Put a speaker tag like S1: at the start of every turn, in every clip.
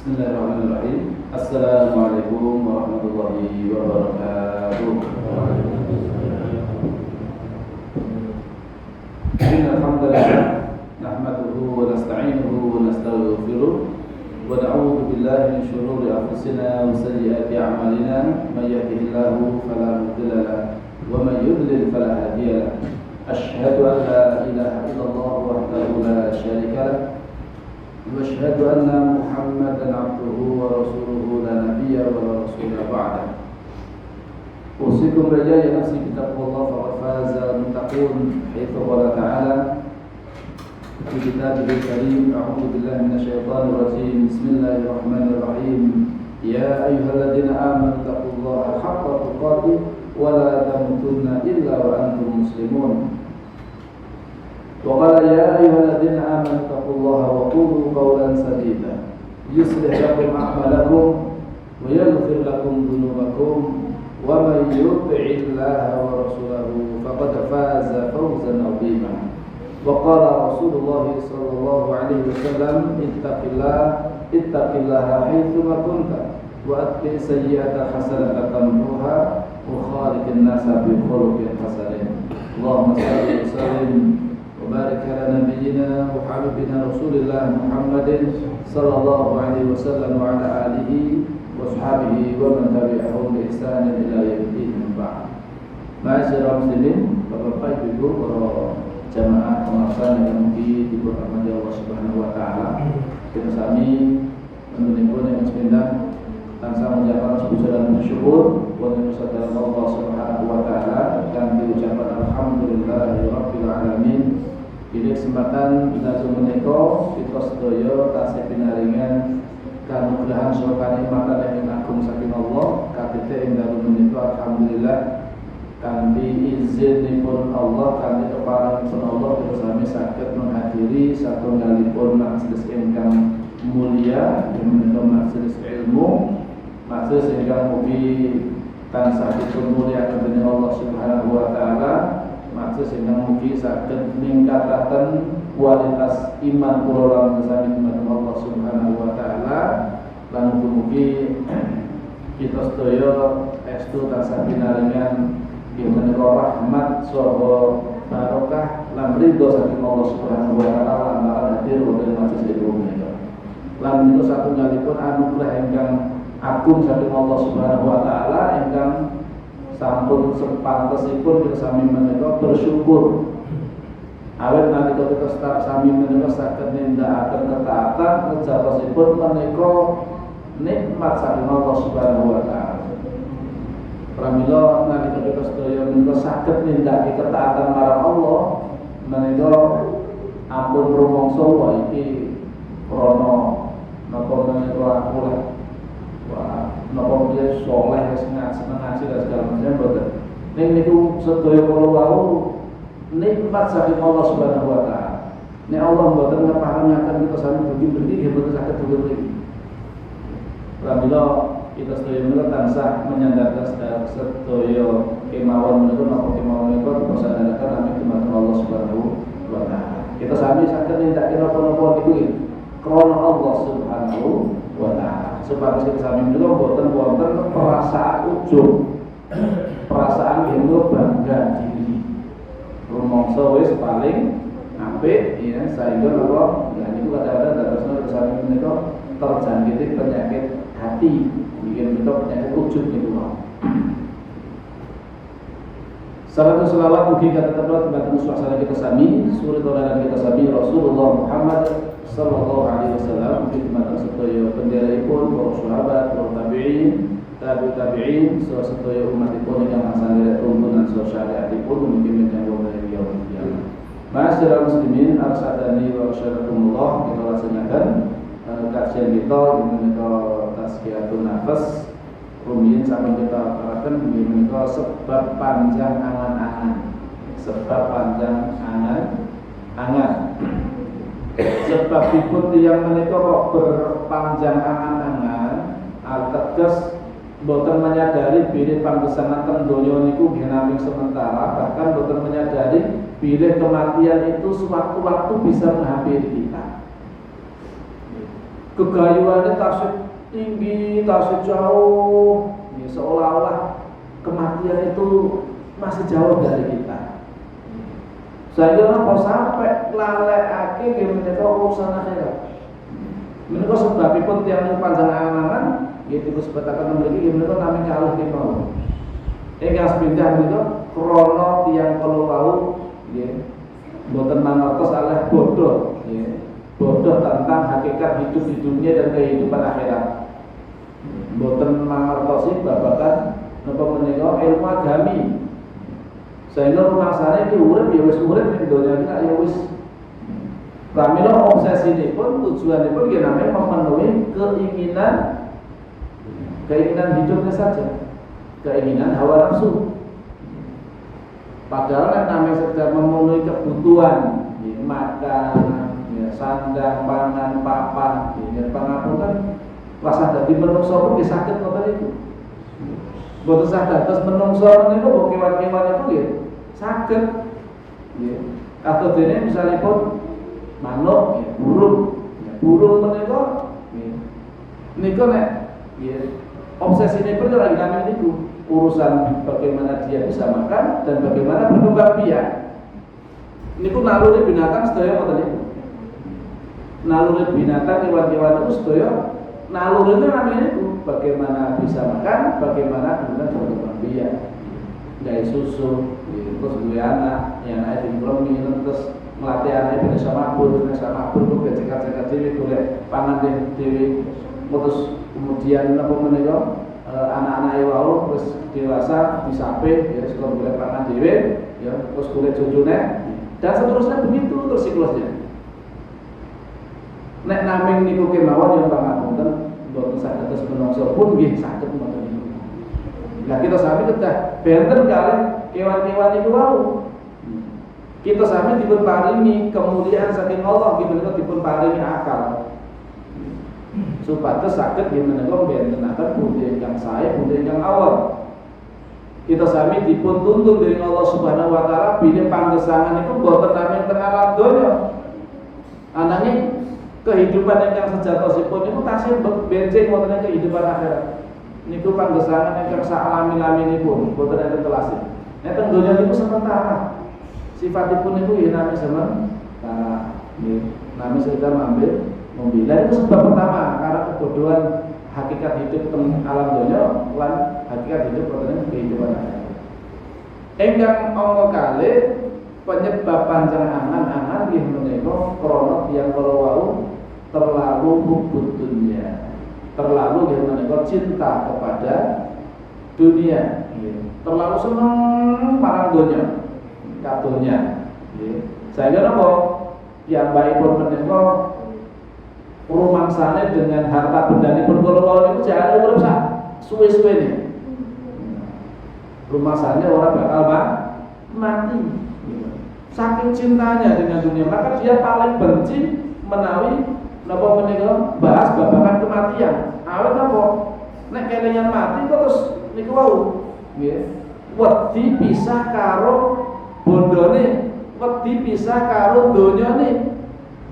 S1: Bismillahirrahmanirrahim. Assalamualaikum warahmatullahi wabarakatuh. Innal hamdalillah nahmaduhu wa nasta'inuhu wa nastaghfiruh wa na'udzu billahi min shururi anfusina wa sayyiati a'malina may yahdihillahu fala mudilla lahu wa may yudlil fala hadiya lahu. Asyhadu an la ilaha illallah wahdahu la syarika lahu وأشهد أن محمدا عبده ورسوله لا نبي ولا رسول بعده. أوصيكم رجاء نفسي بتقوى الله فقد فاز المتقون حيث قال تعالى في كتابه الكريم أعوذ بالله من الشيطان الرجيم بسم الله الرحمن الرحيم يا أيها الذين آمنوا اتقوا الله حق تقاته ولا تموتن إلا وأنتم مسلمون. وقال يا أيها الذين آمنوا اتقوا الله وقولوا قولا سديدا يصلح لكم أعمالكم ويغفر لكم ذنوبكم ومن يطع الله ورسوله فقد فاز فوزا عظيما. وقال رسول الله صلى الله عليه وسلم اتق الله حيثما كنت وأتبع السيئة حسنة تمحوها وخالق الناس بخلق حسن. اللهم صل وسلم وبارك على نبينا وحبيبنا رسول الله محمد صلى الله عليه وسلم وعلى آله وصحبه ومن تبعهم بإحسان إلى يوم الدين. Ma'asyiral muslimin, Bapak Ibu, para jamaah pengajian yang mugi diberkati Allah Subhanahu wa taala. Kita sami menunjukkan yang sepindah tansah mengucapkan puji dan syukur kepada Allah Subhanahu wa taala dan diucapkan alhamdulillahirabbil alamin. Ini kesempatan kita menika kita sedaya tasih pinaringan kanugrahan saha nikmatan yang agung saking Allah katete ing dalem menika alhamdulillah kanthi izinipun Allah kanthi keparengipun Allah kita sami saged menghadiri satunggalipun majelis ingkang mulia menika majelis ilmu, majelis ingkang mugi tansah dipunmulyakaken dening Allah Subhanahu wa taala. Maksud ingkang mugi saged ningkataken kualitas iman kula lan sami dumateng Allah Subhanahu wa taala lan mugi kita sedaya estu tansah pinaringan inggih menika rahmat saha barokah lan ridho saking Allah Subhanahu wa taala lan hadir wonten majelis ilmu menika. Lan menika satunggalipun anugerah ingkang agung saking Allah Subhanahu wa taala ingkang sampun sepantesipun kita sami menika bersyukur. Awet nalika kita sami menika saged nindakaken ketaatan kejabosipun menika nikmat saking Allah Subhanahu wa taala. Pramila nalika kita sedaya menika saged nindakake ketaatan marang Allah menika ampun rumangsa wae iki krana napa menika akulah napa dia soleh ngaji dan segala macam boten. Ning niku sedaya kula wau nikmat saking Allah Subhanahu wa taala. Nek Allah mboten ngaparengaken kita sami dugi-dugi nggih mboten saged dugi. Pramila kita sedaya menika tansah menyandarkan sedaya kemawon menika napa kemawon menika kita sandaraken amin dumateng Allah Subhanahu wa taala. Kita sami saged nindakaken napa-napa niku krana Allah Subhanahu wa taala. Sebab kita sami menika boten wonten perasaan ujub, perasaan rindu bangga diri. Rumangsa wis paling apik ya sehingga napa ya niku kadang-kadang dadosna kita sami menika terjangkiti penyakit hati, bikin kita penyakit ujub niku. Salatu selawat mugi katataplah dumateng suasana kita sami, suri tauladan kita sami Rasulullah Muhammad sallallahu alaihi wasallam khidmatan sedaya pendherepun para sahabat, para tabi'in, tabi'in, sedaya umatipun ingkang asale tuntunan syariatipun mugi menjangkau dari yaumul qiyamah. Ma'asyiral muslimin, arsadani wa arsadakumullah, kita laksanakan kajian kita menika tazkiyatun nafas. Rumiyin sampun kita terangkan menika sebab panjang angan-angan. Sebab panjang angan-angan. Sebab ikut yang menika kok berpanjang angan-angan ateges boten menyadari bilih panggesanaken donya niku nggih namung sementara, bahkan boten menyadari bilih kematian itu sewaktu-waktu bisa menghampiri kita. kegayuannya tasik tinggi, tasik jauh, ya, seolah-olah kematian itu masih jauh dari kita. Saya kira kalau sampai lalekake nggih menika urusan akhirat. Menika sebabipun tiyang panjang angan-angan nggih disebutaken mriki nggih menika nami kalih kemawon. Ingkang sepindah menika krana tiyang kala wau nggih mboten mangertos alih bodoh nggih. Bodoh tentang hakikat hidup di dunia dan kehidupan akhirat. Mboten mangertosi babagan napa menika ilmu agami. Sehingga rumangsane iki urip ya wis urip ning donya iki ya wis. Pramila obsesinipun tujuanipun nggih namanya memenuhi keinginan hidupnya saja. Keinginan hawa nafsu. Padahal yang namanya sekedar memenuhi kebutuhan, ya, makan, ya, sandang, pangan, papan, ya, pangapunten rasa dadi menungso pun nggih saged ngoten iku. Boten saged terus menungso menika kok kewan-kewan itu nggih saged. Nggih. Kados dene misalipun manuk, ya, burung. Ya, burung menika nggih. Nika nek nggih obsesinipun lagi namanya niku urusan bagaimana dia bisa makan dan bagaimana berkembang biak. Niku naluri binatang sedaya ngoten niku. Naluri binatang kewan-kewan itu sedaya nalurinya namanya itu bagaimana bisa makan, bagaimana kemudian berkembang biak. Dari susu, terus duwe anak, yang anak dikromi, terus melatih anak bisa mabur kok cekak-cekak dhewe golek pangan dhewe. Terus kemudian apa menika anak-anak wau terus dewasa disape ya sekolah golek pangan dhewe ya terus golek jojone dan seterusnya begitu terus siklusnya. Nek naming niku kemawon yang pangapunten mboten saged terus menungso pun nggih saged ngoten niku. Lah kita sami kedah benten kalih kewan-kewan niku wau. Kita sami dipun paringi kemuliaan saking Allah nggih menika dipun paringi akal. Supados saged nggih menika bentenaken pundi ingkang sae, pundi ingkang awal. Kita sami dipun tuntun dening Allah Subhanahu wa taala bilih panggesangan itu boten namung teng alam donya. Ananging kehidupan ingkang sejatosipun niku tasih benjing wonten ing kehidupan akhirat. Niku panggesangan ingkang saalami-laminipun boten enten telasih. Nek teng donya niku sementara. Sifatipun niku ya nami sementara. Nggih, nami sekedar ambil membilah itu sebab pertama karena kebodohan hakikat hidup teng alam donya lan hakikat hidup wonten kehidupan akhirat. Ingkang angka kalih penyebab panjang angan-angan nggih menika krana tiyang kala wau terlalu hubbud dunya. Terlalu nggih menika cinta kepada dunia, nggih. Terlalu seneng marang donya, kadonya, nggih. Saya napa piyambakipun menika rumangsane dengan harta bendane pun kala niku jane urip sak suwe-suwene. Rumangsane orang bakal mati. Saking cintanya dengan dunia, maka dia paling benci menawi napa menika bahas babagan kematian. Awet napa? Nek kelingan mati kok terus niku wau, nggih. Wedi pisah karo bondone, wedi pisah karo donyane.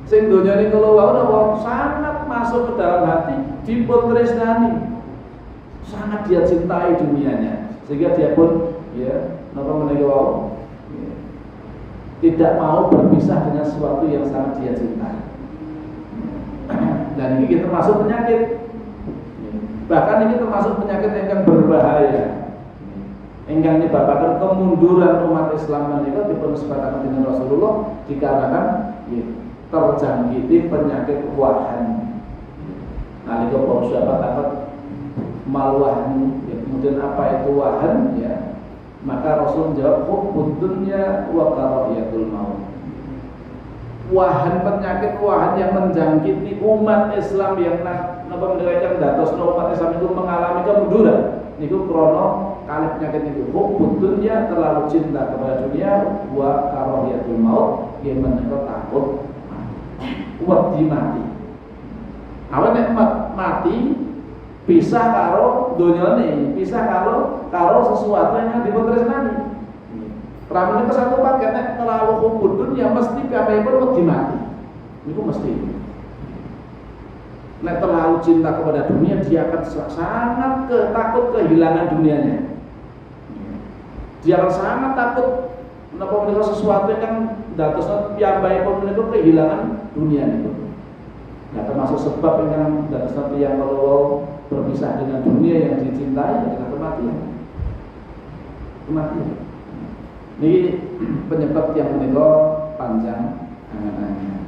S1: Sing donyane kala wau napa sangat masuk ke dalam hati dipun tresnani. Sangat dia cintai dunianya sehingga dia pun ya napa menika wau tidak mau berpisah dengan sesuatu yang sangat dia cintai. Dan ini termasuk penyakit. Bahkan ini termasuk penyakit yang berbahaya. Ingkang nyebabaken kemunduran umat Islam menika dipun sebataken dening Rasulullah dikarenakan terjangkiti penyakit wahan. Nalika para sahabat takut mal wahan, ya, kemudian apa itu wahan ya? Maka Rasul menjawab hubbud dunya wa karahiyatul maut. Wahan penyakit wahan yang menjangkiti umat Islam yang napa menderek dadosno umat Islam itu mengalami kemunduran. Niku krana kalih penyakit niku hubbud dunya terlalu cinta kepada dunia wa karahiyatul maut yang menika takut wedi mati. Awak nek mati pisah karo donyane, pisah karo sesuatu yang dipun tresnani. Pramane ke satu paket nek terlalu hubbud dunya mesti piyambakipun wedi mati. Niku mesti. nek terlalu cinta kepada dunia, dia akan sangat takut kehilangan dunianya. Dia akan sangat takut napa menika sesuatu yang datosna piyambakipun menika kehilangan dunia niku. Nah, termasuk sebab yang datosna tiyang kalau berpisah dengan dunia yang dicintai adalah kematian. Kematian. Ini penyebab yang menika panjang angan-angan.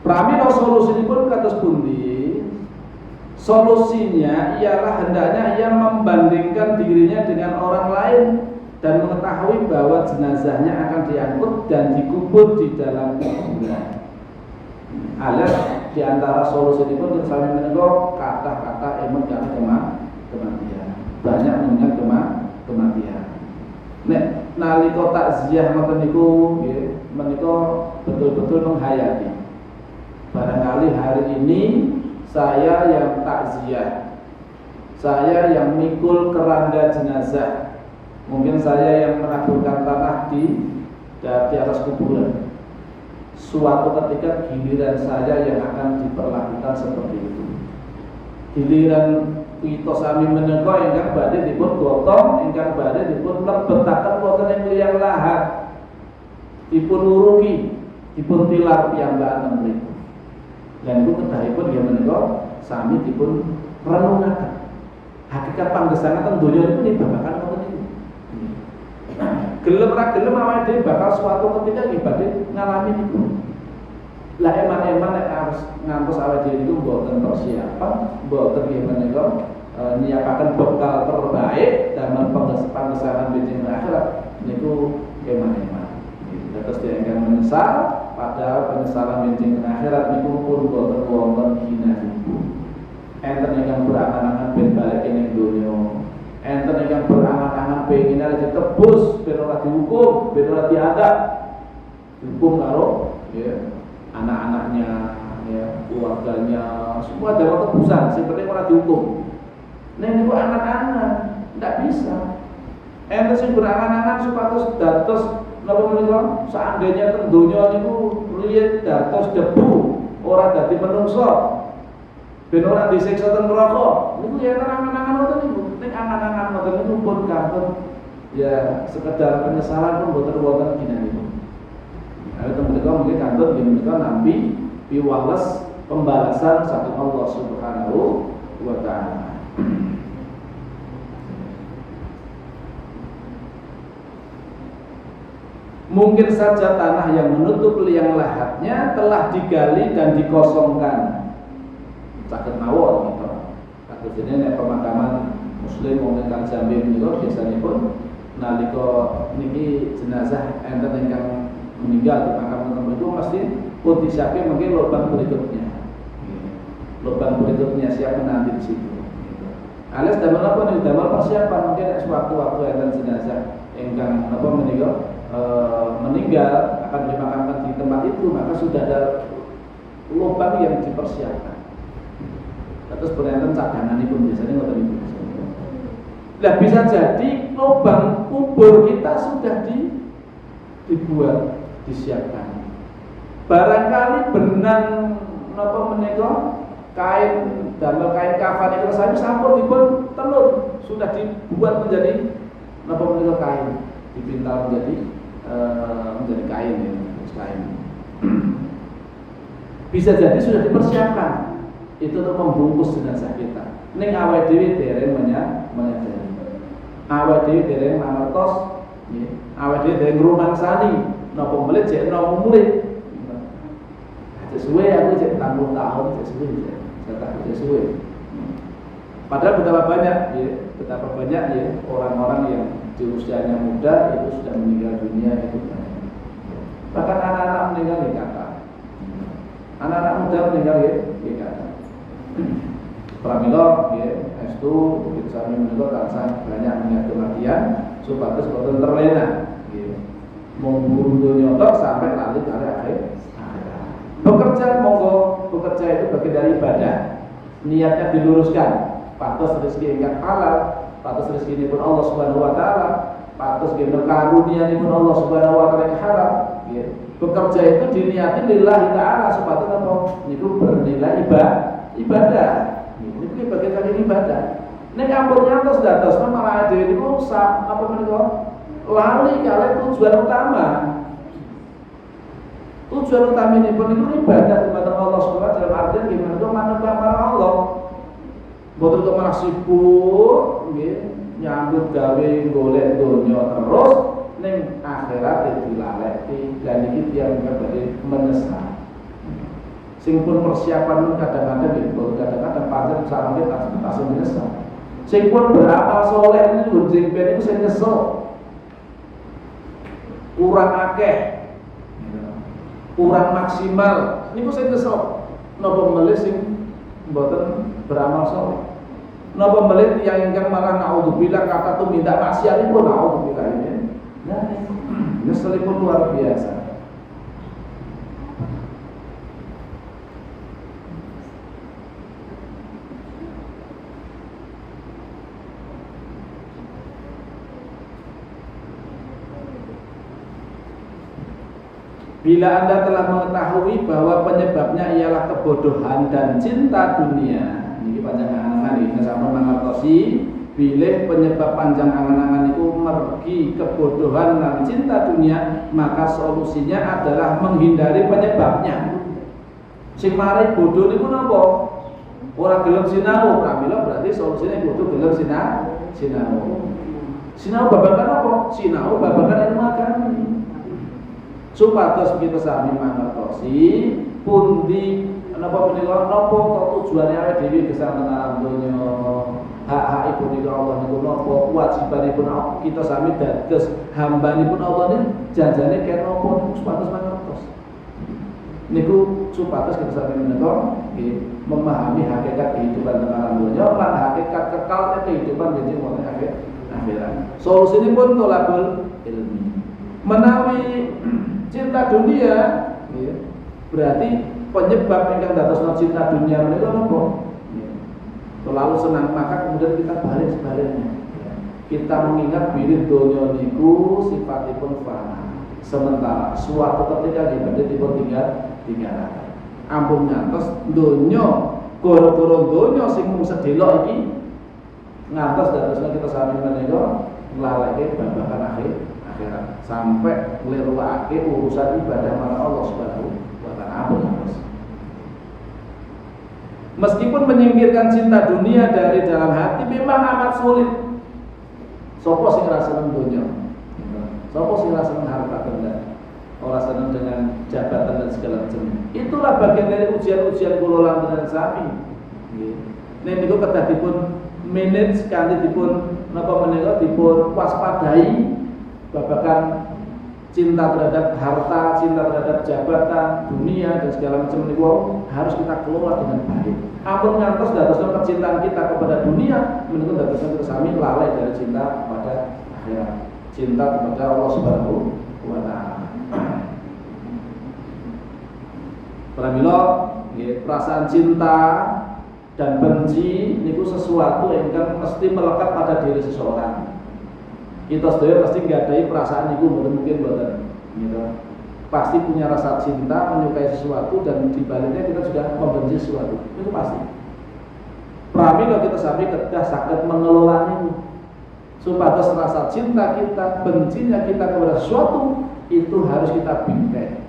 S1: Pramila solusinipun kados pundi? Solusinya ialah hendaknya ia membandingkan dirinya dengan orang lain dan mengetahui bahwa jenazahnya akan diangkut dan dikubur di dalam kuburan. Alias di antara solusinipun misalnya menika kata-kata emen kali kematian. Banyak mengingat kematian. Nek nalika takziah ngoten niku nggih menika betul-betul menghayati. Barangkali hari ini saya yang takziah, saya yang mikul keranda jenazah, mungkin saya yang menaburkan tanah di atas kuburan. Suatu ketika giliran saya yang akan diperlakukan seperti itu. Giliran kita sami menika ingkang badhe dipun gotong, ingkang badhe dipun lebetaken wonten ing liang lahat, dipun uruki, dipun tilar piyambakan mriku. Dan itu kedahipun ya menika sami dipun renungaken. Hakikat panggesanaken donya niku nibabaken ngoten niku. Gelem ra gelem awake dhewe bakal suatu ketika nggih badhe ngalami niku. Lah eman-eman nek harus ngantos awake dhewe niku mboten persiapan, mboten nggih menika nyiapaken bekal terbaik damel panggesanan benjing akhirat niku eman-eman. Terus dia akan menyesal, padahal penyesalan benjing akhirat niku pun boten wonten hinanipun. Enten ingkang berangan-angan ben balik ing donya. Enten ingkang berangan-angan pengin arep ditebus ben ora dihukum, ben ora diadab. Dihukum karo ya anak-anaknya, ya keluarganya, semua dapat tebusan, sing penting ora dihukum. Nek niku anak-anak ndak bisa. Enten sing berangan-angan supados dados napa menika seandainya teng donya niku riyen dados debu ora dadi menungso ben ora disiksa teng neraka niku ya angan-angan ngoten niku ning angan-angan ngoten niku pun kanten ya sekedar penyesalan pun boten wonten ginanipun. Ayo teng menika mungkin kanten yen menika nampi piwales pembalasan saking Allah Subhanahu wa taala. Mungkin saja tanah yang menutup liang lahatnya telah digali dan dikosongkan. Saged mawon gitu. Kados dene pemakaman muslim wonten Kang Jambi menika biasanipun nalika niki jenazah enten ingkang meninggal di makam itu mesti pun disiapke mungkin lubang berikutnya. Lubang berikutnya siap menanti di situ. Alias damel apa nih? Damel persiapan mungkin sewaktu-waktu enten jenazah ingkang apa menika meninggal akan dimakamkan di tempat itu, maka sudah ada lubang yang dipersiapkan. Terus berenten cadangan itu biasanya ngoten niku. Lah bisa jadi lubang kubur kita sudah dibuat, disiapkan. Barangkali benang napa menika kain damel kain kafan itu saya sampun dipun telur, sudah dibuat menjadi napa menika kain, dipintal menjadi kain ya, kain. Bisa jadi sudah dipersiapkan itu untuk membungkus jenazah kita. Ning awake dhewe dereng menyadari. Awake dhewe dereng mangertos, nggih. Awake dhewe dereng ngrumangsani napa mulih jek napa mulih. Sesuai aku jek 60 tahun sesuai. Saya sesuai. Padahal betapa banyak ya orang-orang yang di usianya muda itu sudah meninggal dunia itu banyak. Bahkan anak-anak meninggal di kata. Anak-anak muda meninggal di kata. Pramila ya estu kita sami menika tansah banyak mengingat kematian supados boten terlena nggih. Mung dunya tok sampai lali kali akhir. Bekerja monggo, bekerja itu bagian dari ibadah. Niatnya diluruskan. Patos rezeki ingkang halal, patos rezeki pun Allah Subhanahu wa taala. patus gitu karunianipun Allah Subhanahu wa taala yang haram nggih. Bekerja itu diniati lillahi taala supaya apa? Niku bernilai ibadah. Niku bagian dari ibadah. Nek ampun ngantos dados malah dhewe niku apa menika? Lali kalian tujuan utama. Tujuan utama ini pun itu ibadah kepada Allah Subhanahu dalam artian gimana tuh manembah para Allah. Boten kok malah sibuk nggih nyambut gawe golek donya terus ning akhirat dilalekti dan iki tiyang badhe menyesal. Sing pun persiapan kadang-kadang nggih kadang-kadang pancen sarane tas menyesal. Sing pun beramal saleh niku sing ben iku sing nyesel. Kurang akeh, kurang maksimal. Niku sing nyesel. Napa melih sing mboten beramal saleh. Napa melih yang ingkang malah naudzubillah kata tu minta maksiatipun naudzubillah ini. Nah, nyeselipun luar biasa. Bila Anda telah mengetahui bahwa penyebabnya ialah kebodohan dan cinta dunia, ini panjang angan-angan ini sama mengertosi. Bila penyebab panjang angan-angan itu mergi kebodohan dan cinta dunia, maka solusinya adalah menghindari penyebabnya. Sing mari bodoh niku napa? Ora gelem sinau, pramila berarti solusine kudu gelem sinau. Sinau babagan apa? Sinau babagan ilmu agama. Supados kita sami mangertosi pundi napa menika napa tujuane awake dhewe gesang alam donya. Hak-hak ibu Allah niku napa, kewajibanipun kita sami dados hambanipun Allah niku janjane kaya napa supados mangertos. Niku supados kita sami menika nggih memahami hakikat kehidupan teng alam donya lan hakikat kekalnya kehidupan dene wonten akhirat. Solusinipun tolabul ilmi. Menawi cinta dunia, ya, berarti penyebab ingkang dadosna cinta dunia menika napa? Terlalu senang maka kemudian kita balik sebaliknya. Ya. Kita mengingat birit donya niku sifatipun fana. Sementara suatu ketika kita dipun tinggal. Ampun ngantos donya, gara-gara donya sing mung sedelok iki ngantos dadosna kita sami menika nglaleke babagan akhirat sampai ngleruake urusan ibadah marang Allah Subhanahu wa taala. Meskipun menyingkirkan cinta dunia dari dalam hati memang amat sulit. Sopo sing ora seneng donya? Sopo sing ora seneng harta benda? Ora seneng dengan jabatan dan segala macam. Itulah bagian dari ujian-ujian kula lan sami. Nggih. Nek niku kedah dipun manage kanthi dipun napa menika dipun waspadai babagan cinta terhadap harta, cinta terhadap jabatan, dunia dan segala macam niku harus kita kelola dengan baik. Ampun ngantos dadosna kecintaan kita kepada dunia menika dadosna kita sami lalai dari cinta kepada akhirat, cinta kepada Allah Subhanahu wa taala. Pramila nggih perasaan cinta dan benci niku sesuatu yang mesti melekat pada diri seseorang. Kita sedaya pasti nggadahi perasaan niku mboten gitu. Pasti punya rasa cinta, menyukai sesuatu dan dibaliknya kita juga membenci sesuatu. Itu pasti. Pramila kita sami kedah saged mengelola niku. Supados rasa cinta kita, bencinya kita kepada sesuatu itu harus kita bingkai.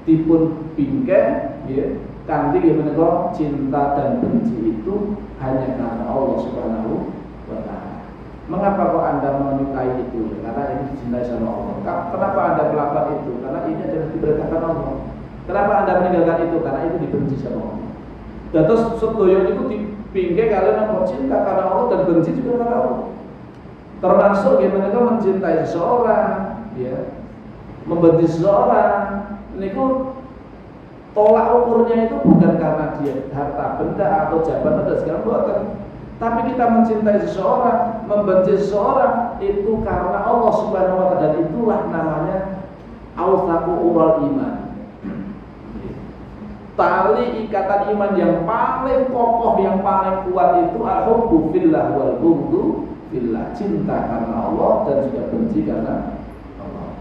S1: Dipun bingkai nggih kanthi menika cinta dan benci itu hanya karena Allah Subhanahu wa taala. Mengapa kok Anda menyukai itu? Karena ini dicintai sama Allah. Kenapa Anda melakukan itu? Karena ini adalah diperintahkan Allah. Kenapa Anda meninggalkan itu? Karena itu dibenci sama Allah. Dan terus sedaya itu dipinggai kalian apa cinta karena Allah dan benci juga karena Allah. Termasuk gimana mereka mencintai seseorang, ya, membenci seseorang. Niku tolak ukurnya itu bukan karena dia harta benda atau jabatan dan segala macam. Tapi kita mencintai seseorang, membenci seseorang itu karena Allah Subhanahu wa taala, dan itulah namanya awsaqu ural iman. Tali ikatan iman yang paling kokoh, yang paling kuat itu al-hubbu fillah wal bughdu fillah, cinta karena Allah dan juga benci karena Allah.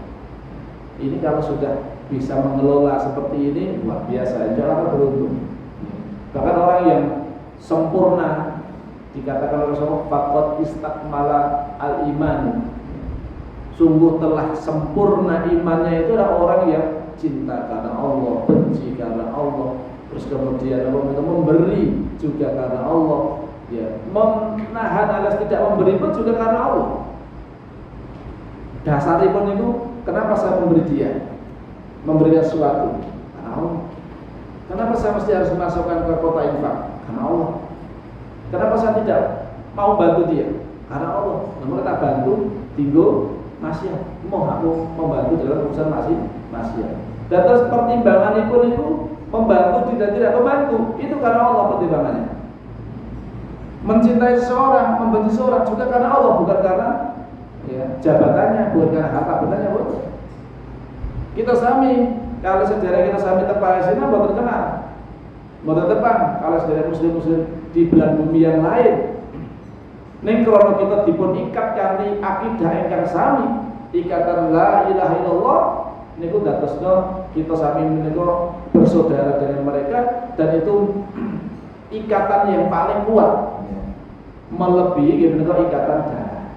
S1: Ini kalau sudah bisa mengelola seperti ini luar biasa, jangan beruntung. Bahkan orang yang sempurna dikatakan oleh Rasulullah faqad istakmala al-iman, sungguh telah sempurna imannya, itu adalah orang yang cinta karena Allah, benci karena Allah, terus kemudian memberi juga karena Allah, ya, menahan alias tidak memberi pun juga karena Allah. Dasarnya pun itu, kenapa saya memberi dia, memberikan sesuatu karena Allah. Kenapa saya mesti harus memasukkan ke kota infak? Karena Allah. Kenapa saya tidak mau bantu dia? Karena Allah. Namun kita bantu, tinggal maksiat. Mau aku membantu dalam urusan maksiat. Dan terus pertimbangan itu membantu dan tidak membantu, itu karena Allah pertimbangannya. Mencintai seseorang, membenci seseorang juga karena Allah, bukan karena ya, jabatannya, bukan karena harta bendanya, bukan. Kita sami, kalau saudara kita sami tepang Palestina buat terkenal, buat terdepan. Kalau saudara muslim di belahan bumi yang lain, neng krono kita dipun ikat karena akidah yang sami, ikatan la ilaha illallah. Niku datosno kita sami menika bersaudara dengan mereka, dan itu ikatan yang paling kuat, melebihi menika ikatan darah.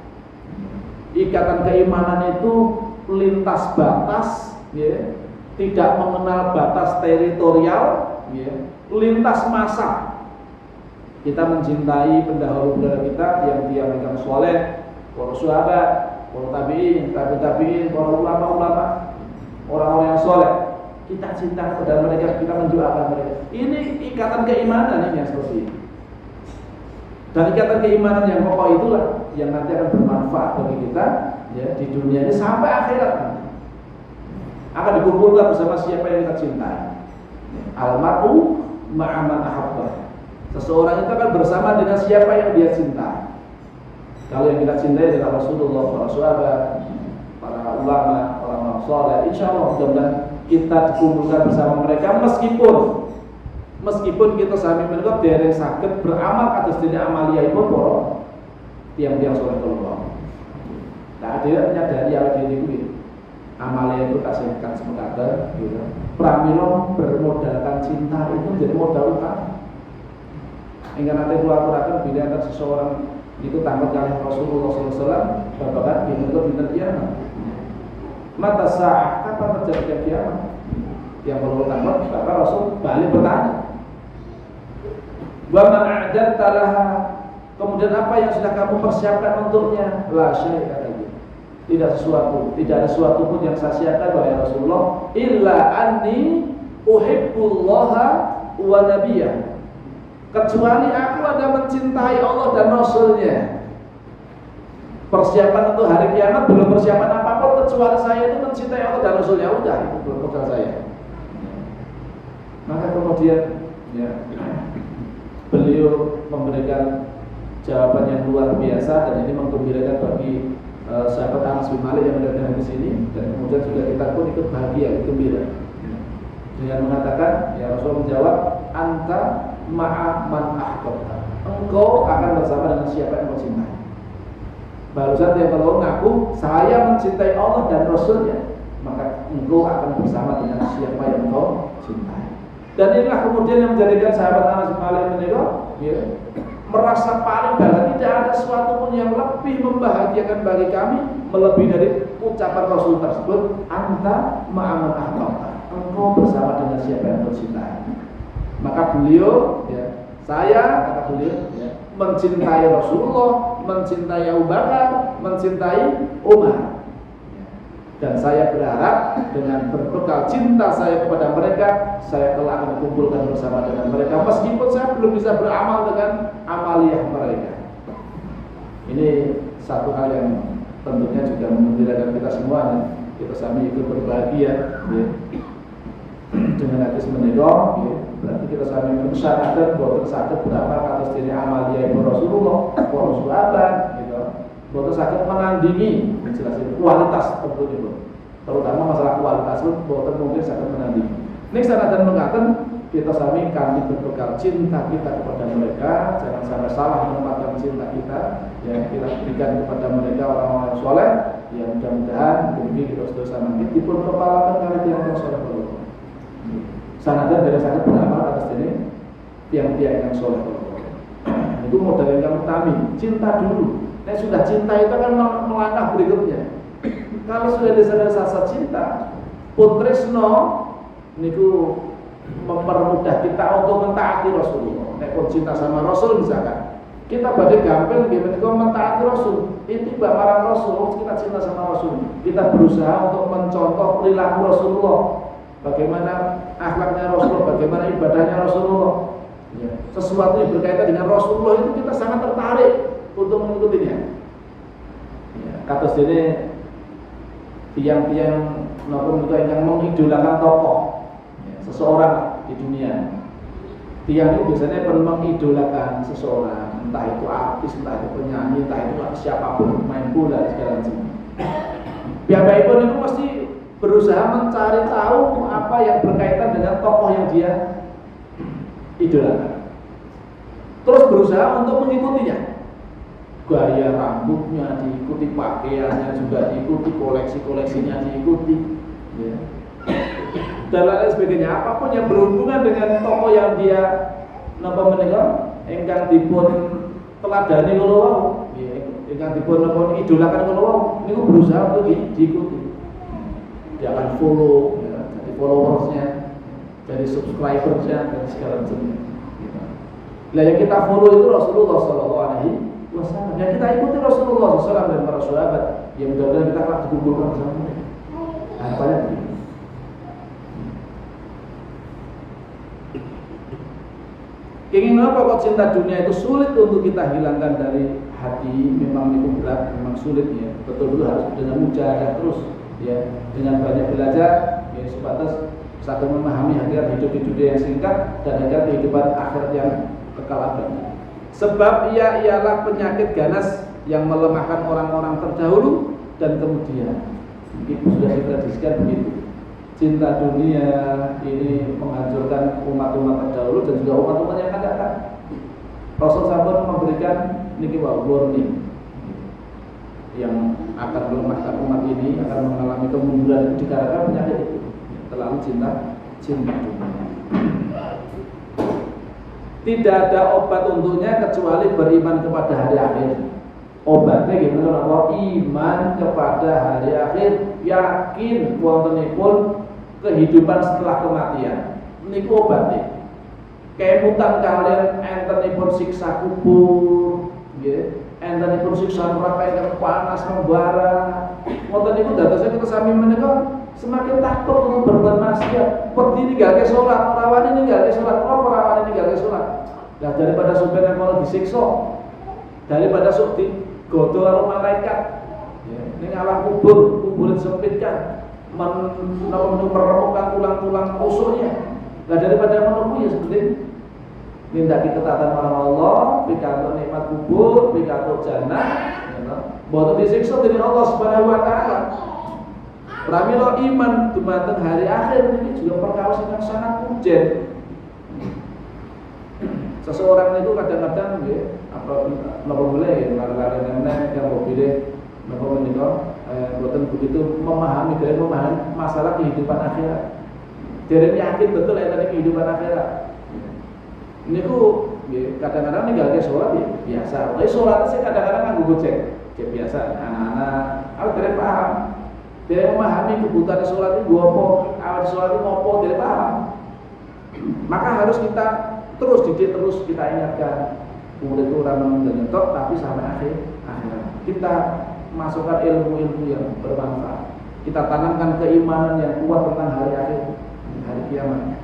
S1: Ikatan keimanan itu lintas batas, ya, tidak mengenal batas teritorial, ya, lintas masa. Kita mencintai pendahulu-pendahulu kita yang diamalkan soleh, para sahabat, para tabi'in, tabi'in, para ulama-ulama, orang-orang yang soleh. Kita cinta kepada mereka, kita mendoakan mereka. Ini ikatan keimanan ini yang seperti ini. Dan ikatan keimanan yang pokok itulah yang nanti akan bermanfaat bagi kita, ya, di dunia ini sampai akhirat nanti. Akan dikumpulkan bersama siapa yang kita cintai. Almar'u ma'aman ahabbah. Seseorang itu akan bersama dengan siapa yang dia cintai. Kalau yang kita cintai adalah Rasulullah, para sahabat, para ulama, orang-orang soleh, insya Allah mudah-mudahan kita dikumpulkan bersama mereka, meskipun kita sami menika dereng saged beramal kados dene amaliyahipun para tiang-tiang soleh Allah. Nah, ada nyadari awake dhewe kuwi. Amaliyah itu kasih semekaten gitu. Pramila bermodalkan cinta itu menjadi modal utama. Hingga nanti aturaken bila ada seseorang itu tanggal kali Rasulullah SAW babakan itu dinten kiamat. Mata sa'ah, kapan terjadi kiamat? Yang perlu tanggal, maka Rasul balik bertanya. Wa man a'dadta laha, kemudian apa yang sudah kamu persiapkan untuknya? La syai'a lagi. Tidak ada sesuatu pun yang saya siapkan wahai Rasulullah, illa anni uhibbullaha wa nabiyyah. Kecuali aku ada mencintai Allah dan Rasulnya. Persiapan untuk hari kiamat belum persiapan apapun kecuali saya itu mencintai Allah dan Rasulnya. Udah, itu belum bekal saya. Maka kemudian ya, beliau memberikan jawaban yang luar biasa, dan ini menggembirakan bagi sahabat Anas bin Malik yang mendengar di sini, dan kemudian juga kita pun ikut bahagia, ikut gembira dengan mengatakan, ya Rasul menjawab, anta ma'a man ahbabta, engkau akan bersama dengan siapa yang kau cintai. Barusan dia kalau ngaku saya mencintai Allah dan Rasulnya, maka engkau akan bersama dengan siapa yang kau cintai. Dan inilah kemudian yang menjadikan sahabat Anas bin Malik menikah, ya, merasa paling bangga. Tidak ada sesuatu pun yang lebih membahagiakan bagi kami melebihi dari ucapan Rasul tersebut, anta ma'aman ahbabta, engkau bersama dengan siapa yang kau cintai. Maka beliau, ya, saya kata beliau, ya, mencintai Rasulullah, mencintai Abu Bakar, mencintai Umar. Dan saya berharap dengan berbekal cinta saya kepada mereka, saya telah akan dikumpulkan bersama dengan mereka, meskipun saya belum bisa beramal dengan amaliyah mereka. Ini satu hal yang tentunya juga menggembirakan kita semuanya. Kita sami ikut berbahagia, ya, dengan hati semenegok, ya. Berarti kita sami mensyarakat bahwa tersakit beramal atas diri amaliyah Rasulullah, para sahabat, gitu. Bahwa tersakit menandingi, menjelaskan kualitas tentunya, terutama masalah kualitas itu bahwa mungkin sangat menandingi. Ini sangat dan mengatakan kita sami kami berbekal cinta kita kepada mereka, jangan sampai salah menempatkan cinta kita yang kita berikan kepada mereka orang-orang soleh, yang mudah-mudahan demi dosa-dosa nanti dipun kepalakan kali tiang soleh Allah. Sanadnya dari sangat beramal atas ini tiang-tiang yang soleh Allah. Itu modal yang kamu utami, cinta dulu. Nah sudah cinta itu kan melangkah berikutnya. Kalau sudah ada rasa cinta, putresno niku mempermudah kita untuk mentaati Rasulullah. Nek pun cinta sama Rasul misalkan, kita badhe gampil nggih menika mentaati Rasul. Itu marang Rasul, kita cinta sama Rasul. Kita berusaha untuk mencontoh perilaku Rasulullah. Bagaimana akhlaknya Rasulullah, bagaimana ibadahnya Rasulullah. Ya. Sesuatu yang berkaitan dengan Rasulullah itu kita sangat tertarik untuk mengikutinya. Ya, kata sini tiang-tiang maupun yang mengidolakan tokoh seseorang di dunia. Tiang itu biasanya mengidolakan seseorang, entah itu artis, entah itu penyanyi, entah itu siapapun, main bola dan segala macam. Pihak-pihak itu mesti berusaha mencari tahu apa yang berkaitan dengan tokoh yang dia idolakan. Terus berusaha untuk mengikutinya. Gaya rambutnya diikuti, pakaiannya juga diikuti, koleksi-koleksinya diikuti, ya. Dan lain sebagainya. Apapun yang berhubungan dengan tokoh yang dia napa menika ingkang dipun teladani kula wau, ingkang dipun napa idolakan kula wau, niku berusaha untuk diikuti. Dia akan follow, ya, jadi followersnya, jadi subscribersnya dan segala macamnya. Nah yang kita follow itu Rasulullah SAW. Yang kita ikuti Rasulullah SAW dan para sahabat. Yang mudah-mudahan kita akan dikumpulkan bersama mereka. Harapannya begitu. Ingin apa kok cinta dunia itu sulit untuk kita hilangkan dari hati? Memang itu berat, memang sulit ya. Betul-betul harus dengan mujahadah terus ya, dengan banyak belajar ya, sebatas satu memahami hakikat hidup di dunia yang singkat dan hakikat kehidupan akhirat yang kekal abadi. Sebab ia ialah penyakit ganas yang melemahkan orang-orang terdahulu dan kemudian. Itu sudah ditradisikan begitu. Cinta dunia ini menghancurkan umat-umat terdahulu dan juga umat-umat yang akan datang. Rasul sampun memberikan niki warning yang akan melemahkan umat ini, akan mengalami kemunduran dikarenakan penyakit itu. Terlalu cinta dunia. Tidak ada obat untuknya kecuali beriman kepada hari akhir. Obatnya gimana? Iman kepada hari akhir, yakin wontenipun kehidupan setelah kematian. Niku obatnya. Kemutan kalian entenipun siksa kubur, nggih. Entenipun siksa neraka yang panas membara. Wonten niku dadosnya kita sami menika semakin takut untuk berbuat maksiat. Wedi ninggalke salat, rawani ninggalke salat, apa rawani ninggalke salat. Nah daripada supir yang malah disiksa, daripada sok digodho karo malaikat, ning alam kubur disempitkan, meremukkan tulang-tulang rusuknya. Nah daripada menunggu ya seperti nindaki ketaatan marang Allah, pikantuk nikmat kubur, pikantuk jannah, mboten disiksa dening Allah Subhanahu wa taala. Pramila iman dumateng hari akhir ini juga perkara yang sangat pujen. Seseorang itu kadang-kadang nggih apa boleh lari-lari nenek yang mobilnya napa menika mboten begitu memahami masalah kehidupan akhirat. Dereng yakin betul enten kehidupan akhirat. Niku nggih kadang-kadang ninggalke salat ya biasa. Tapi salat sih kadang-kadang nganggo gojek. Kayak biasa anak-anak awak dereng paham. Dereng memahami kebutuhan salat itu apa, awak salat itu apa dereng paham. Maka harus kita terus didik, terus kita ingatkan murid itu orang menyentok tapi sampai akhirat kita masukkan ilmu-ilmu yang bermanfaat, kita tanamkan keimanan yang kuat tentang hari akhir, hari kiamat,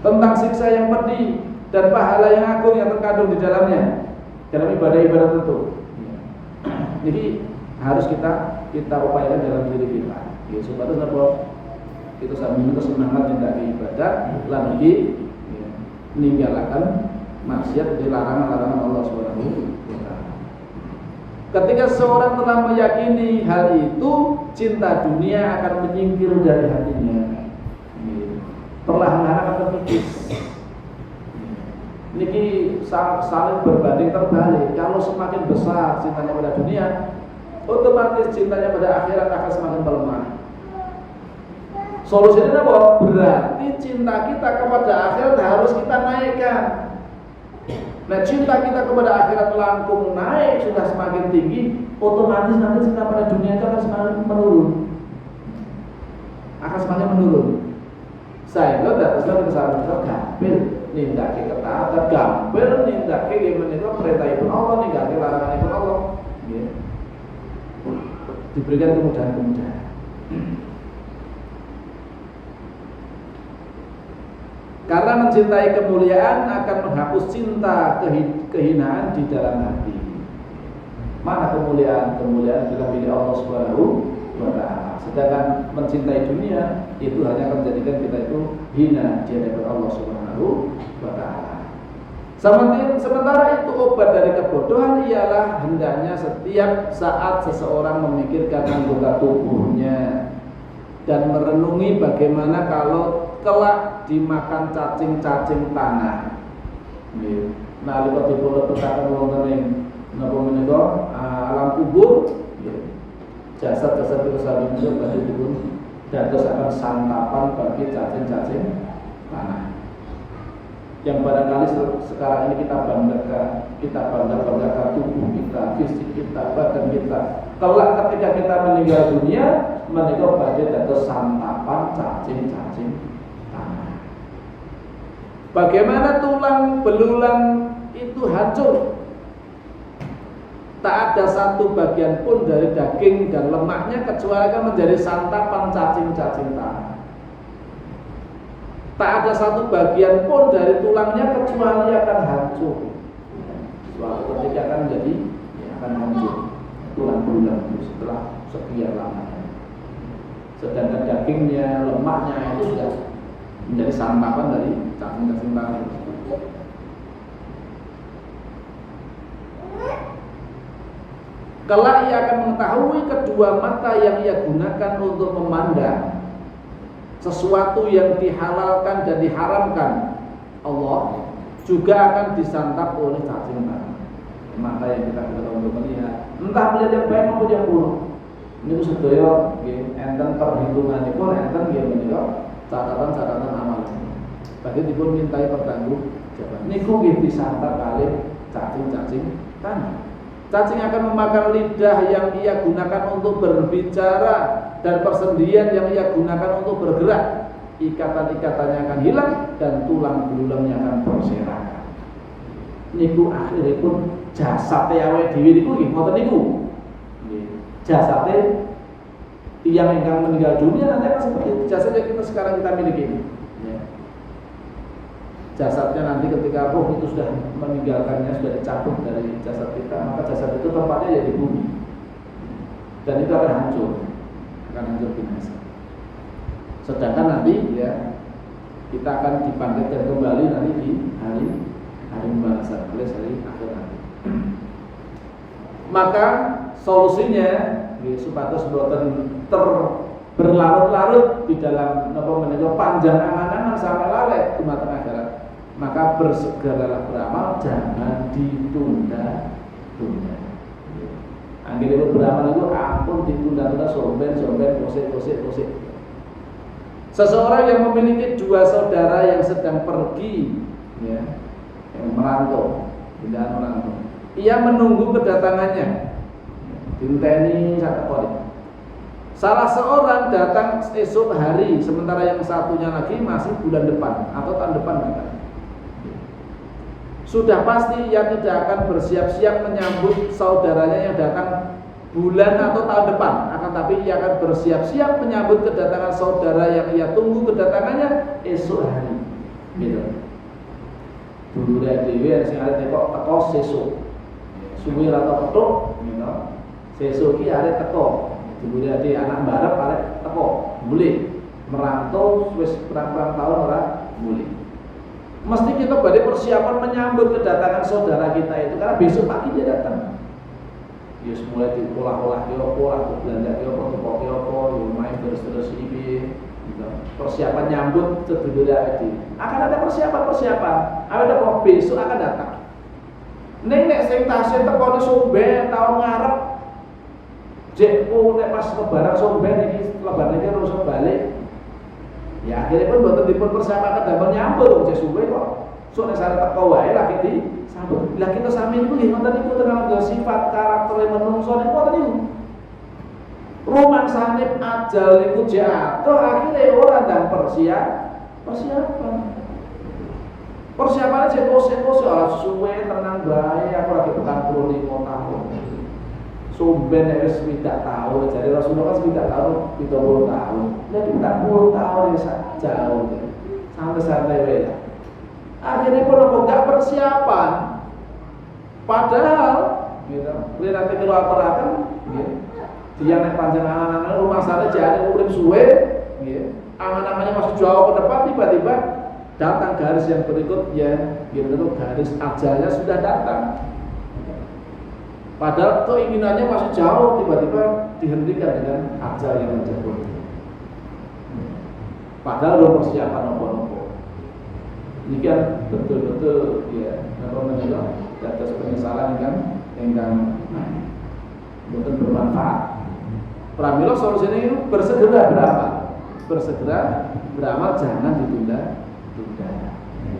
S1: tentang siksa yang pedih dan pahala yang agung yang terkandung di dalamnya dalam ibadah-ibadah tertentu. Jadi harus kita upayakan dalam diri kita ya, supaya kita sambil semangat mendaki ibadah lan iki meninggalkan maksiat dari larangan-larangan Allah Subhanahu wa taala. Ketika seorang telah meyakini hal itu, cinta dunia akan menyingkir dari hatinya. Perlahan-lahan akan terkikis. niki saling berbanding terbalik. Kalau semakin besar cintanya pada dunia, otomatis cintanya pada akhirat akan semakin melemah. Solusinya apa? Berarti cinta kita kepada akhirat harus kita naikkan. Nah, cinta kita kepada akhirat melangkung naik, sudah semakin tinggi, otomatis nanti cinta pada dunia itu akan semakin menurun. Akan semakin menurun. Saya itu tidak bisa bersama gampil nindaki ketaatan, gampil nindaki gimana itu perintah pun Allah, nindaki larangan pun Allah. Ya. Diberikan kemudahan-kemudahan. Karena mencintai kemuliaan akan menghapus cinta kehinaan di dalam hati. Mana kemuliaan? Kemuliaan bila milik Allah Subhanahu wa Ta'ala. Sedangkan mencintai dunia itu hanya akan menjadikan kita itu hina di hadapan Allah Subhanahu wa Ta'ala. Sementara itu obat dari kebodohan ialah hendaknya setiap saat seseorang memikirkan anggota tubuhnya dan merenungi bagaimana kalau kelak dimakan cacing-cacing tanah. Nah, lihat dipolo petakan wonten ing napa menika alam kubur, jasad-jasad itu saling berarti dipun dados akan santapan bagi cacing-cacing tanah. Yang barangkali sekarang ini kita bangga-banggakan tubuh kita, fisik kita, badan kita. Kelak ketika kita meninggal dunia, menika badhe dados santapan cacing-cacing tanah. Bagaimana tulang belulang itu hancur, tak ada satu bagian pun dari daging dan lemaknya kecuali akan menjadi santapan cacing-cacing tanah. Tak ada satu bagian pun dari tulangnya kecuali akan hancur. Suatu ketika akan menjadi akan hancur tulang belulang itu setelah sekian lama. Sedangkan dagingnya, lemaknya itu sudah menjadi santapan dari cacing-cacing tanah. Kelak ia akan mengetahui kedua mata yang ia gunakan untuk memandang sesuatu yang dihalalkan dan diharamkan Allah juga akan disantap oleh cacing tanah. Mata yang kita gunakan untuk melihat, entah melihat yang baik maupun yang buruk. Ini sedaya enten perhitunganipun enten nggih menika catatan-catatan amal. Bagi dipun mintai pertanggungjawaban. Niku nggih disantap kalih cacing-cacing tanah. Cacing akan memakan lidah yang ia gunakan untuk berbicara dan persendian yang ia gunakan untuk bergerak. Ikatan-ikatannya akan hilang dan tulang belulangnya akan berserakan. Niku akhiripun jasate awake dhewe niku nggih ngoten niku. Jasate yang ingkang meninggal dunia nanti akan seperti itu. Jasad yang kita sekarang kita miliki ini. Jasadnya nanti ketika roh itu sudah meninggalkannya, sudah dicabut dari jasad kita, maka jasad itu tempatnya ya di bumi. Dan itu akan hancur binasa. Sedangkan nanti ya kita akan dibangkitkan kembali nanti di hari pembalasan alias hari akhir nanti. Maka solusinya supados boten berlarut-larut di dalam panjang angan-angan sampai lalai dumateng akhirat. Maka bersegeralah beramal, jangan ditunda-tunda. Anggere beramal itu ampun ditunda-tunda, sorben, posik. Seseorang yang memiliki dua saudara yang sedang pergi, ya, yang merantau, tidak merantau. Ia menunggu kedatangannya. Dinteni sakepone. Salah seorang datang esok hari, sementara yang satunya lagi masih bulan depan atau tahun depan bahkan. Sudah pasti ia tidak akan bersiap-siap menyambut saudaranya yang datang bulan atau tahun depan. Akan tapi ia akan bersiap-siap menyambut kedatangan saudara yang ia tunggu kedatangannya esok hari. Gitu. Dulu dhewe sing arep teko sesuk. Suwi ra teko, gitu. Sesuk iki arep teko. Dulu anak barep arep teko, mulih. Merantau wis berapa tahun ora mulih. Mesti kita badai persiapan menyambut kedatangan saudara kita itu karena besok pagi dia datang. Ya mulai diolah-olah dia apa, belanja dia apa, tepok dia apa, main terus-terus iki gitu. persiapan nyambut sedulur awake dhewe. Akan ada persiapan. Ada kok besok akan datang. Nek sing tasih tekone Sumben tahun ngarep jekku nek pas lebaran Sumben iki lebaran iki terus balik. Ya akhirnya pun mboten dipun persiapaken damel nyambut wong suwe kok. Sok nek sare teko wae lagi disambut. Lah kita sami niku nggih ngoten niku terang sifat karakter menungso niku ngoten niku. Rumangsane ajal niku jatuh akhirnya ora ndang persiapan. Persiapannya cek kose suwe tenang bae aku lagi 45 tahun. Sumben wis 3 tahun, jadi Rasulullah kan 3 tahun, 30 tahun. Jadi 40 tahun wis jauh. Santai-santai wae lah. Akhirnya pun enggak persiapan. Padahal gitu, nanti kalau aturaken gitu. Dia nek panjenengan rumah sana jare urip suwe, gitu. Angan-angannya masih jauh ke depan tiba-tiba datang garis yang berikutnya, gitu, garis ajalnya sudah datang. Padahal keinginannya masih jauh, tiba-tiba dihentikan dengan ajal yang menjemput. Padahal belum persiapan apa-apa. Ini kan betul-betul ya, namanya atas penyesalan kan, yang betul bermanfaat. Pramila solusinya itu bersegera beramal, jangan ditunda.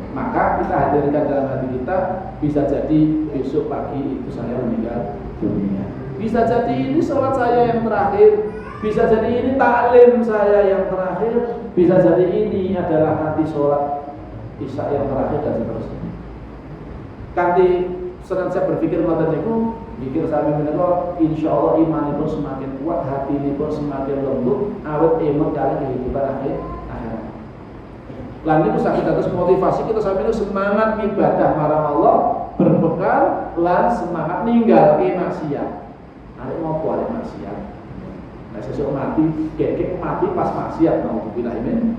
S1: Maka kita hadirkan dalam hati kita, bisa jadi besok pagi itu saya meninggal dunia, bisa jadi ini sholat saya yang terakhir, bisa jadi ini taklim saya yang terakhir, bisa jadi ini adalah nanti sholat isya yang terakhir dan seterusnya. Kanti senang saya berpikir ngoten niku, pikir sami menika insyaallah iman itu semakin kuat, hati ini pun semakin lembut, awet emot kali kehidupan akhirat. Lan niku saged dados motivasi kita sampeyan semangat ibadah marang Allah, berbekal lan semangat ninggal maksiat. Arek mau arek maksiat. Nah sesuk mati, kek mati pas maksiat mau dibilah ini.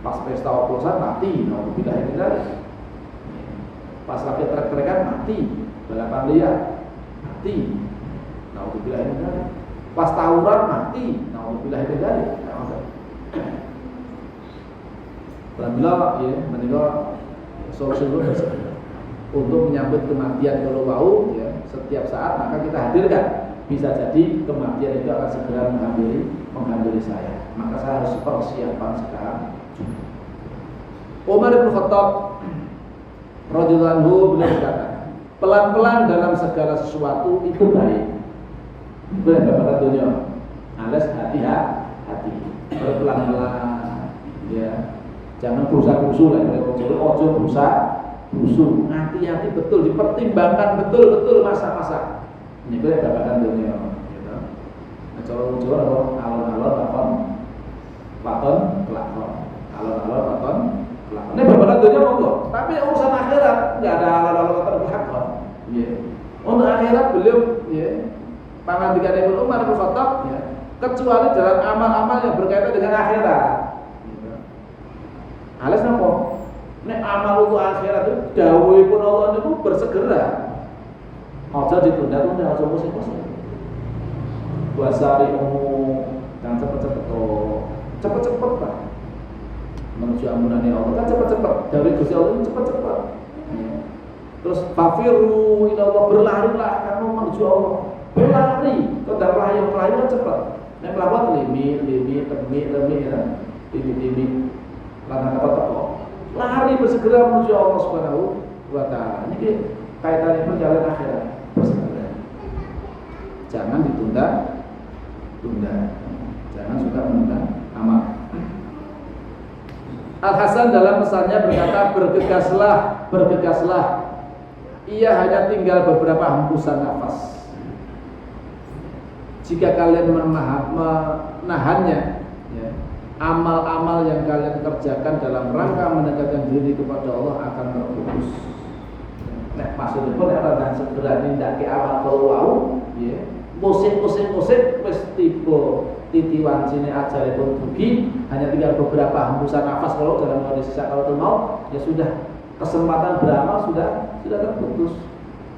S1: Pas pesta oplosan mati, mau dibilah ini. Pas lagi trek-trekan mati, balapan liar mati. Mau dibilah ini. Pas tawuran mati, mau dibilah ini. Alhamdulillah ya, menika solusi untuk menyambut kematian kalau mau ya, setiap saat maka kita hadirkan. Bisa jadi kematian itu akan segera menghampiri saya. Maka saya harus persiapan sekarang. Umar bin Khattab radhiyallahu anhu beliau berkata, pelan-pelan dalam segala sesuatu itu baik. Benar dunia. Alias hati-hati, berpelan-pelan ya. Jangan berusaha-berusuh lah, ojo berusaha-berusuh. Hati-hati betul, dipertimbangkan betul-betul masa-masa. Ini boleh babakan dunia. Gitu. Nah, color-color alon-alon lakon, alon-alon lakon. Ini babakan dunia monggo. Tapi urusan akhirat nggak ada alon-alon lakon. Yeah. Untuk akhirat belum, ya. Pangandikan Ibnu Umar bin Khattab, ya. Kecuali dalam amal-amal yang berkaitan dengan akhirat. Alas napa? Nek amal untuk akhirat itu dawuhipun Allah niku bersegera. Aja ditunda-tunda, aja pusing-pusing. Wasari dan cepet-cepet cepet-cepet Pak. Menuju ampunannya Allah kan cepet-cepet. Dari Gusti Allah cepet-cepet. Terus fafiru ila Allah, berlarilah kamu menuju Allah. Berlari, kodang layang kan cepet. Nek mlawan limi ya. Limi lanang apa lari bersegera menuju Allah Subhanahu wa taala. Ini kaitannya perjalanan akhirat. Bersegera. Jangan ditunda. Jangan suka menunda amal. Al-Hasan dalam pesannya berkata, bergegaslah. Ia hanya tinggal beberapa hembusan nafas. Jika kalian menahannya, ya, amal-amal yang kalian kerjakan dalam rangka mendekatkan diri kepada Allah akan terputus. Nek maksudnya pun ora segera nindakake amal kalau wau, ya. Musik wis tiba titiwancine ajalipun dugi, hanya tinggal beberapa hembusan nafas kalau dalam kondisi sakaratul maut, ya sudah kesempatan beramal sudah terputus.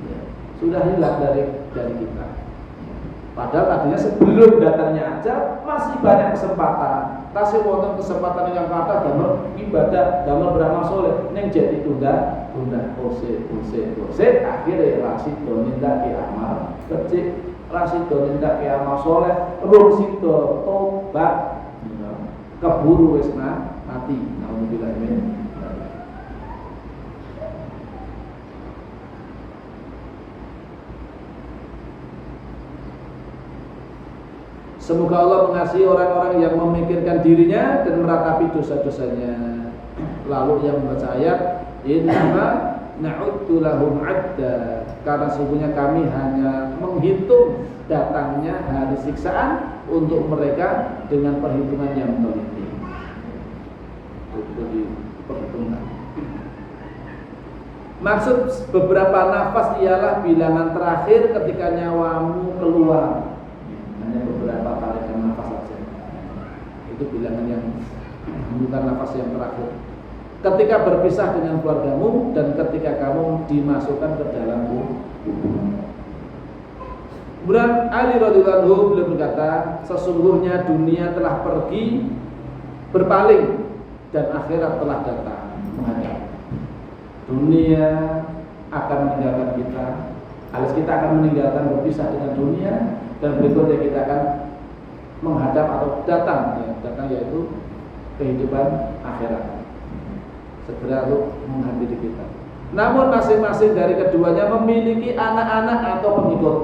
S1: Ya. Sudah hilang dari kita. Padahal tadinya sebelum datangnya ajal masih banyak kesempatan. tasih wonten kesempatan yang kathah damel ibadah, damel beramal soleh, ning jadi tunda akhirnya rasido nindaki amal becik, rasido nindaki amal soleh, rung sido tobat, keburu wis mati. Alhamdulillah amin. Semoga Allah mengasihi orang-orang yang memikirkan dirinya dan meratapi dosa-dosanya. Lalu yang membaca ayat, innama na'uddu lahum 'adda, karena sesungguhnya kami hanya menghitung datangnya hari siksaan untuk mereka dengan perhitungan yang teliti. Itu diperhitungkan. Maksud beberapa nafas ialah bilangan terakhir ketika nyawamu keluar. Hanya beberapa tarikan nafas saja. Itu bilangan yang bukan nafas yang terakhir. Ketika berpisah dengan keluargamu dan ketika kamu dimasukkan ke dalam kubur. Kemudian Ali radhiyallahu anhu beliau berkata, sesungguhnya dunia telah pergi berpaling dan akhirat telah datang menghadap. Dunia akan meninggalkan kita, alias kita akan meninggalkan berpisah dengan dunia. Dan berikutnya kita akan menghadap atau datang yaitu kehidupan akhirat segera untuk menghampiri kita. Namun masing-masing dari keduanya memiliki anak-anak atau pengikut.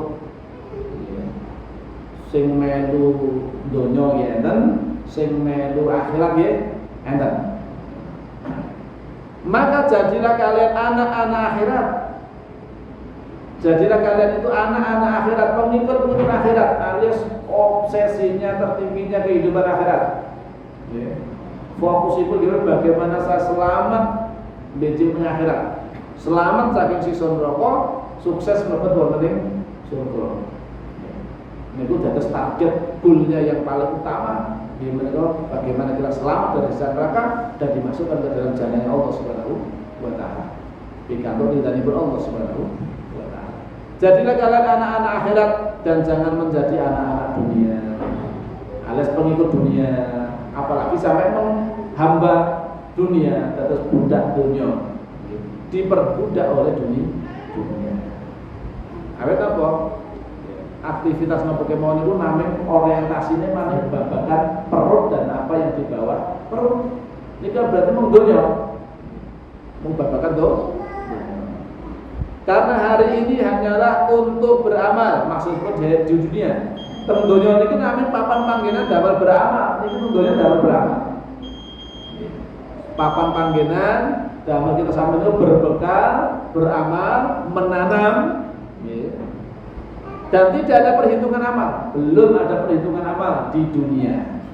S1: Sing melu donya ya enten, sing melu akhirat ya enten. Maka jadilah kalian anak-anak akhirat. Jadilah kalian itu anak-anak akhirat, pengikut akhirat, alias obsesinya tertingginya kehidupan akhirat. Fokus itu bagaimana saya selamat benjing akhirat, selamat saking siksa neraka, sukses mlebet wonten surga. Niku dados target goalnya yang paling utama di menika bagaimana kita selamat dari siksa neraka dan dimasukkan ke dalam jalannya Allah Subhanahu wa taala. Pikantuk ridhanipun Allah Subhanahu wa taala. Jadilah kalian anak-anak akhirat dan jangan menjadi anak-anak dunia, alias pengikut dunia, apalagi sampai menghamba dunia, terus budak dunia, diperbudak oleh dunia. Awet apa? Aktivitas Pokemon itu namanya orientasinya mana babakan perut dan apa yang dibawa perut. Ini kan berarti mengdunia, membabakan doa. Karena hari ini hanyalah untuk beramal, maksudnya di dunia. Tentunya ini namanya papan panggenan damel beramal. Ini tentunya damel beramal. Papan panggenan damel kita sampai itu berbekal, beramal, menanam. Dan tidak ada perhitungan amal. Belum ada perhitungan amal di dunia.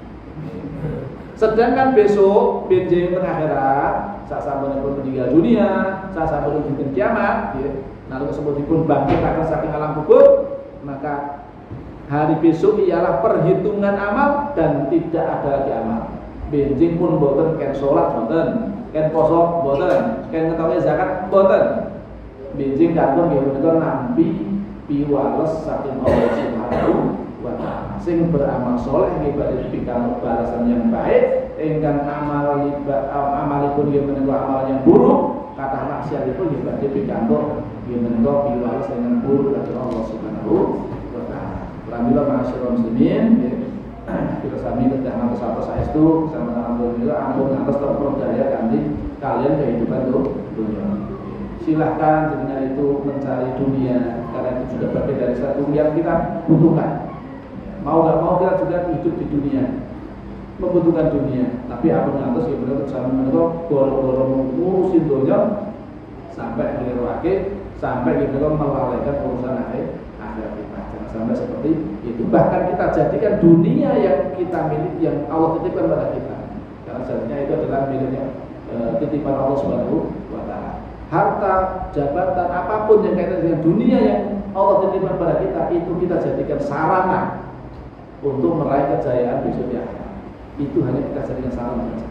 S1: Sedangkan besok benjing akhirat saat sampai pun meninggal dunia, saat sampai pun di kiamat, lalu tersebutipun bangkit akan saking alam kubur, maka hari besok ialah perhitungan amal dan tidak ada lagi amal. Benjing pun boten, ken sholat boten, ken poso boten, ken ngetahui zakat boten. Benjing kantung ya betul nampi piwales saking Allah Subhanahu wa taala. Sing beramal soleh ibadah pikantuk balasan yang baik, ingkang amalipun nggih menika amal yang buruk, kathah maksiatipun nggih badhe pikantuk nggih menika piwales dengan buruk dari Allah Subhanahu wa taala. Pramila ma'asyiral muslimin, kita sami kedah ngantos apa saestu sama alhamdulillah ampun ngantos terperdaya kanthi kalian kehidupan dunia. Silahkan dengan itu mencari dunia, karena itu juga bagian dari satu yang kita butuhkan. Mau nggak mau kita juga hidup di dunia, membutuhkan dunia. Tapi aku ngantos ya benar sama menurut borong-borong ngurusin dunia sampai meliruake, sampai kita melalaikan urusan akhirat kita. Jangan sampai seperti itu. Bahkan kita jadikan dunia yang kita miliki, yang Allah titipkan pada kita. Karena sebenarnya itu adalah miliknya titipan Allah Subhanahu wa taala. Harta, jabatan, apapun yang kaitan dengan dunia yang Allah titipkan pada kita, itu kita jadikan sarana untuk meraih kejayaan besok di akhirat. Itu hanya kita jadikan sarana saja.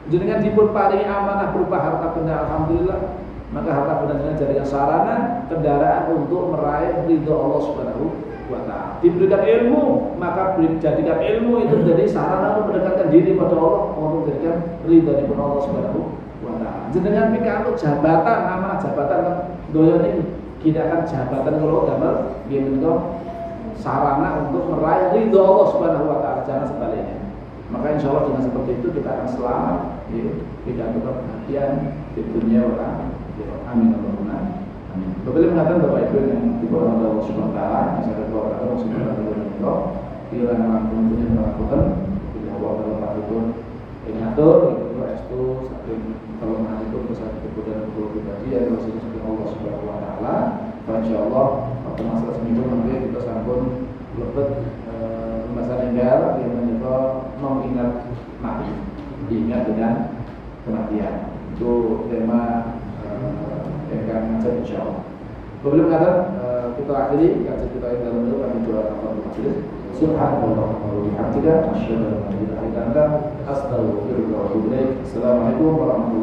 S1: Jenengan dipun paringi amanah berupa harta benda, alhamdulillah, maka harta benda jadikan sarana kendaraan untuk meraih ridho Allah Subhanahu wa ta'ala. Diberikan ilmu, maka jadikan ilmu itu jadi sarana untuk mendekatkan diri pada Allah, untuk menjadikan ridha dari Allah Subhanahu wa ta'ala. Jenengan pikantuk jabatan, amanah jabatan kan doyo niki kita akan jabatan kalau gambar nggih sarana untuk meraih ridha Allah Subhanahu wa ta'ala, jangan sebaliknya. Maka insya Allah dengan seperti itu kita akan selamat, tidak kebahagiaan di dunia orang. Amin Allahumma amin. Begitu mengatakan Bapak Ibu yang dibawa oleh Allah Subhanahu wa ta'ala, misalnya keluarga Allah Subhanahu wa ta'ala, bila memang punya melakukan, bila Allah dalam itu ingatur, itu restu, saking kelemahan itu besar kebutuhan pribadi yang masih disebut Allah Subhanahu wa ta'ala. Insya Allah waktu masalah seminggu nanti kita sambung lebet masa tinggal yang menyebabkan mengingat mati, diingat dengan kematian. Itu tema yang akan ngajak insya Allah. Sebelum mengatakan kita akhiri kajian kita yang dalam bentuk kami doa kafaratul majelis. Subhanallah wa bihamdika asyhadu an la ilaha illa anta astaghfiruka wa atubu ilaik. Assalamualaikum warahmatullahi wabarakatuh.